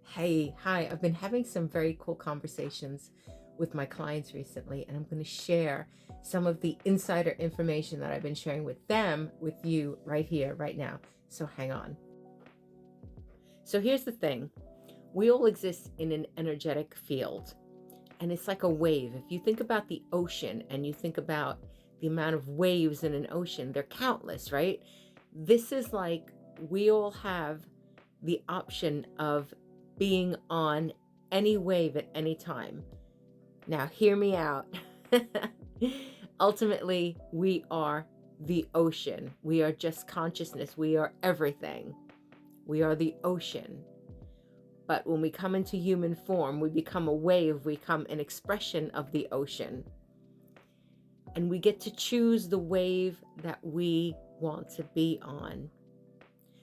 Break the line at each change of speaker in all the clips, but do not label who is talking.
Hey, hi. I've been having some very cool conversations with my clients recently, and I'm going to share some of the insider information that I've been sharing with them with you right here, right now. So hang on. So here's the thing, we all exist in an energetic field, and it's like a wave. If you think about the ocean and you think about the amount of waves in an ocean, they're countless, right? This is like we all have the option of being on any wave at any time. Now, hear me out. Ultimately, we are the ocean. We are just consciousness. We are everything. We are the ocean. But when we come into human form, we become a wave, we become an expression of the ocean. And we get to choose the wave that we want to be on.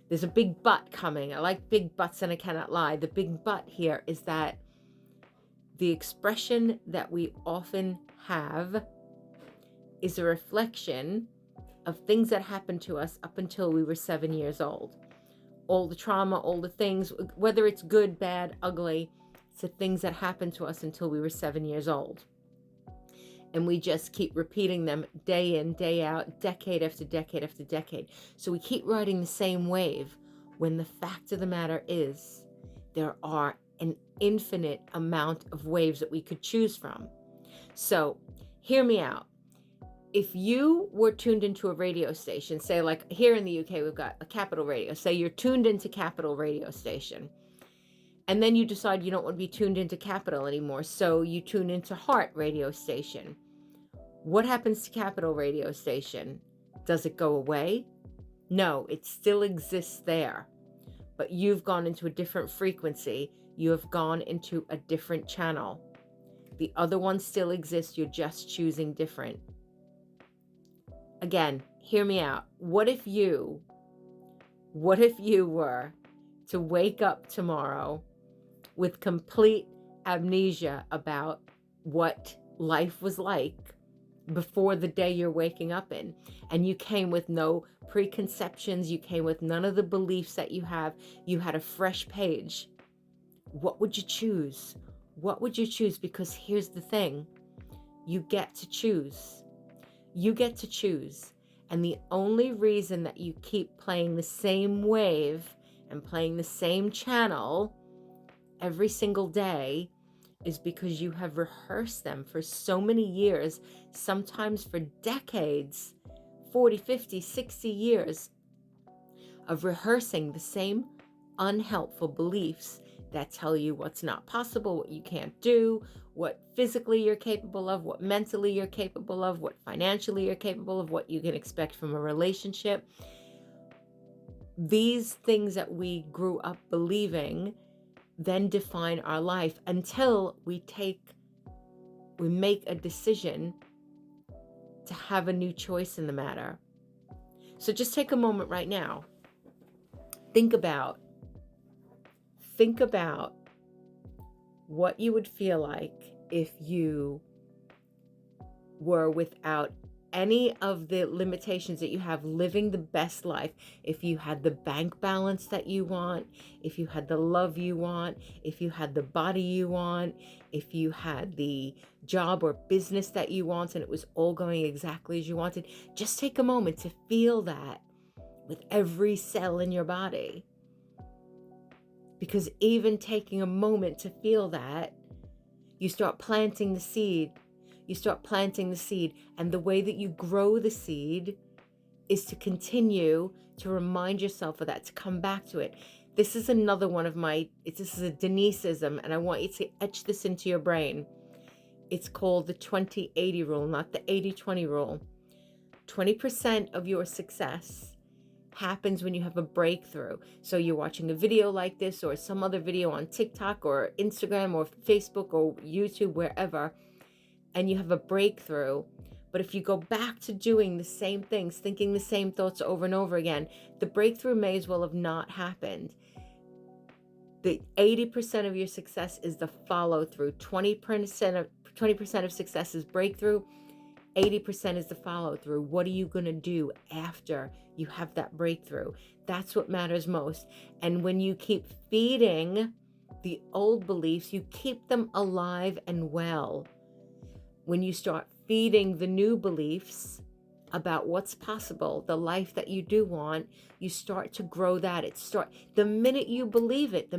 There's a big but coming. I like big buts and I cannot lie. The big but here is that the expression that we often have is a reflection of things that happened to us up until we were 7 years old. All the trauma, all the things, whether it's good, bad, ugly, it's the things that happened to us until we were 7 years old. And we just keep repeating them day in, day out, decade after decade after decade. So we keep riding the same wave when the fact of the matter is there are an infinite amount of waves that we could choose from. So hear me out. If you were tuned into a radio station, say like here in the UK, we've got a Capital Radio. Say you're tuned into Capital Radio station, and then you decide you don't want to be tuned into Capital anymore. So you tune into Heart Radio station. What happens to Capital Radio station? Does it go away? No, it still exists there. But you've gone into a different frequency. You have gone into a different channel. The other one still exists. You're just choosing different. Again, hear me out. What if you were to wake up tomorrow with complete amnesia about what life was like before the day you're waking up in, and you came with no preconceptions, you came with none of the beliefs that you have, you had a fresh page? What would you choose? What would you choose? Because here's the thing, you get to choose. You get to choose. And the only reason that you keep playing the same wave and playing the same channel every single day is because you have rehearsed them for so many years, sometimes for decades, 40, 50, 60 years of rehearsing the same unhelpful beliefs that tell you what's not possible, what you can't do, what physically you're capable of, what mentally you're capable of, what financially you're capable of, what you can expect from a relationship. These things that we grew up believing then define our life until we make a decision to have a new choice in the matter. So just take a moment right now. Think about what you would feel like if you were without any of the limitations that you have, living the best life. If you had the bank balance that you want, if you had the love you want, if you had the body you want, if you had the job or business that you want, and it was all going exactly as you wanted, just take a moment to feel that with every cell in your body. Because even taking a moment to feel that, you start planting the seed. You start planting the seed, and the way that you grow the seed is to continue to remind yourself of that, to come back to it. This is another one of this is a Deniseism, and I want you to etch this into your brain. It's called the 20-80 rule, not the 80-20 rule. 20% of your success happens when you have a breakthrough. So you're watching a video like this or some other video on TikTok or Instagram or Facebook or YouTube, wherever, and you have a breakthrough. But if you go back to doing the same things, thinking the same thoughts over and over again, the breakthrough may as well have not happened. The 80% of your success is the follow through. 20% of success is breakthrough. 80% is the follow through. What are you going to do after you have that breakthrough? That's what matters most. And when you keep feeding the old beliefs, you keep them alive and well. When you start feeding the new beliefs about what's possible, the life that you do want, you start to grow that. The minute you believe it,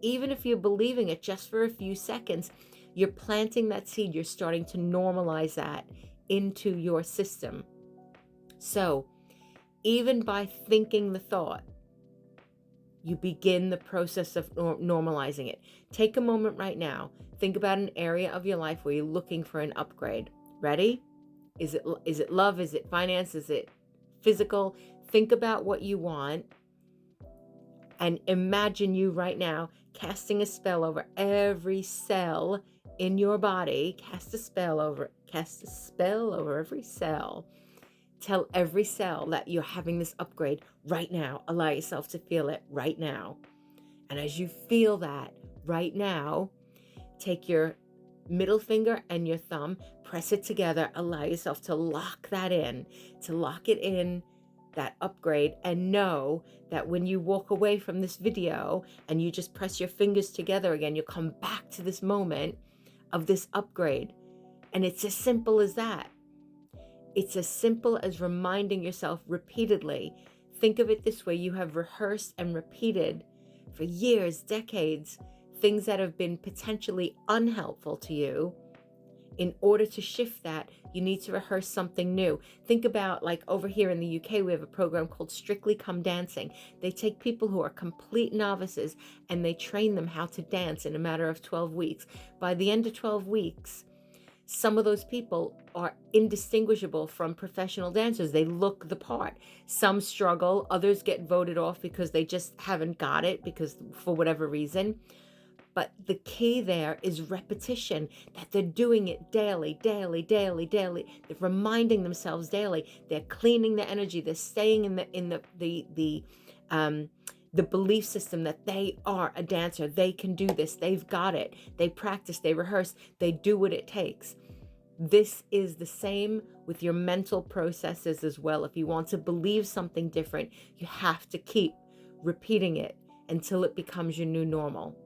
even if you're believing it just for a few seconds, you're planting that seed. You're starting to normalize that into your system. So even by thinking the thought, you begin the process of normalizing it. Take a moment right now. Think about an area of your life where you're looking for an upgrade. Ready? Is it love? Is it finance? Is it physical? Think about what you want and imagine you right now casting a spell over every cell in your body. Cast a spell over every cell. Tell every cell that you're having this upgrade right now. Allow yourself to feel it right now. And as you feel that right now, take your middle finger and your thumb, press it together, allow yourself to lock it in, that upgrade, and know that when you walk away from this video and you just press your fingers together again, you'll come back to this moment of this upgrade. And it's as simple as that. It's as simple as reminding yourself repeatedly. Think of it this way. You have rehearsed and repeated for years, decades, things that have been potentially unhelpful to you. In order to shift that, you need to rehearse something new. Think about, like over here in the UK, we have a program called Strictly Come Dancing. They take people who are complete novices and they train them how to dance in a matter of 12 weeks. By the end of 12 weeks, some of those people are indistinguishable from professional dancers. They look the part. Some struggle, others get voted off because they just haven't got it, because for whatever reason. But the key there is repetition, that they're doing it daily. They're reminding themselves daily. They're cleaning their energy. They're staying in the belief system that they are a dancer. They can do this. They've got it. They practice, they rehearse, they do what it takes. This is the same with your mental processes as well. If you want to believe something different, you have to keep repeating it until it becomes your new normal.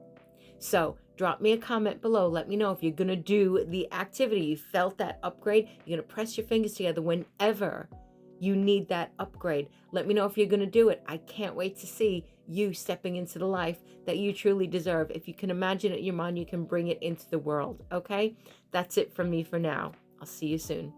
So drop me a comment below. Let me know if you're going to do the activity. You felt that upgrade. You're going to press your fingers together whenever you need that upgrade. Let me know if you're going to do it. I can't wait to see you stepping into the life that you truly deserve. If you can imagine it in your mind, you can bring it into the world. Okay? That's it from me for now. I'll see you soon.